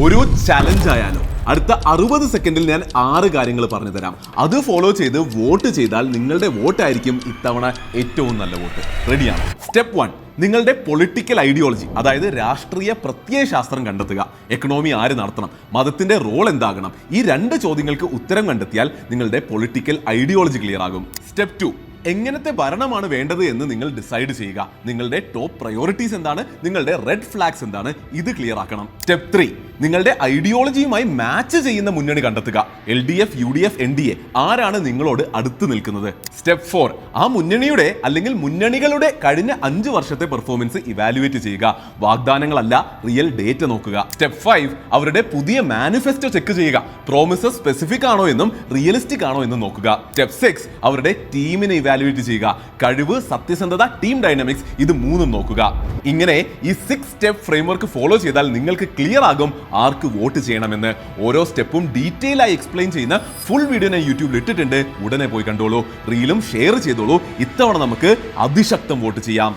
ഒരു ചലഞ്ച് ആയാലോ? അടുത്ത 60 സെക്കൻഡിൽ ഞാൻ 6 കാര്യങ്ങൾ പറഞ്ഞു തരാം. അത് ഫോളോ ചെയ്ത് വോട്ട് ചെയ്താൽ നിങ്ങളുടെ വോട്ടായിരിക്കും ഇത്തവണ ഏറ്റവും നല്ല വോട്ട്. റെഡിയാണ്? സ്റ്റെപ്പ് 1, നിങ്ങളുടെ പൊളിറ്റിക്കൽ ഐഡിയോളജി, അതായത് രാഷ്ട്രീയ പ്രത്യയശാസ്ത്രം കണ്ടെത്തുക. എക്കണോമി ആര് നടത്തണം, മതത്തിന്റെ റോൾ എന്താകണം, ഈ 2 ചോദ്യങ്ങൾക്ക് ഉത്തരം കണ്ടെത്തിയാൽ നിങ്ങളുടെ പൊളിറ്റിക്കൽ ഐഡിയോളജി ക്ലിയർ ആകും. സ്റ്റെപ്പ് 2, എങ്ങനത്തെ ഭരണമാണ് വേണ്ടത് എന്ന് നിങ്ങൾ ഡിസൈഡ് ചെയ്യുക. നിങ്ങളുടെ ടോപ്പ് പ്രയോറിറ്റീസ് എന്താണ്, നിങ്ങളുടെ റെഡ് ഫ്ലാഗ്സ് എന്താണ്, ഇത് ക്ലിയർ ആക്കണം. സ്റ്റെപ്പ് 3, നിങ്ങളുടെ ഐഡിയോളജിയുമായി മാച്ച് ചെയ്യുന്ന മുന്നണി കണ്ടെത്തുക. LDF, UDF, NDA ആരാണ് നിങ്ങളോട് അടുത്ത് നിൽക്കുന്നത്. സ്റ്റെപ്പ് 4, ആ മുന്നണിയുടെ അല്ലെങ്കിൽ മുന്നണികളുടെ കഴിഞ്ഞ 5 വർഷത്തെ പെർഫോമൻസ് ഇവാലുവേറ്റ് ചെയ്യുക. വാഗ്ദാനങ്ങളല്ല, റിയൽ ഡേറ്റ നോക്കുക. സ്റ്റെപ്പ് 5, അവരുടെ പുതിയ മാനിഫെസ്റ്റോ ചെക്ക് ചെയ്യുക. പ്രോമിസസ് സ്പെസിഫിക് ആണോ എന്നും റിയലിസ്റ്റിക് ആണോ എന്നും നോക്കുക. സ്റ്റെപ്പ് 6, അവരുടെ ടീമിനെ ഇവാലുവേറ്റ് ചെയ്യുക. കഴിവ്, സത്യസന്ധത, ടീം ഡൈനാമിക്സ്, ഇത് 3ഉം നോക്കുക. ഇങ്ങനെ ഈ 6 സ്റ്റെപ്പ് ഫ്രെയിംവർക്ക് ഫോളോ ചെയ്താൽ നിങ്ങൾക്ക് ക്ലിയർ ആകും ആർക്ക് വോട്ട് ചെയ്യണമെന്ന്. ഓരോ സ്റ്റെപ്പും ഡീറ്റെയിൽ ആയി എക്സ്പ്ലെയിൻ ചെയ്യുന്ന ഫുൾ വീഡിയോ ഞാൻ യൂട്യൂബിൽ ഇട്ടിട്ടുണ്ട്. ഉടനെ പോയി കണ്ടോളൂ, റീലും ഷെയർ ചെയ്തോളൂ. ഇത്തവണ നമുക്ക് അതിശക്തം വോട്ട് ചെയ്യാം.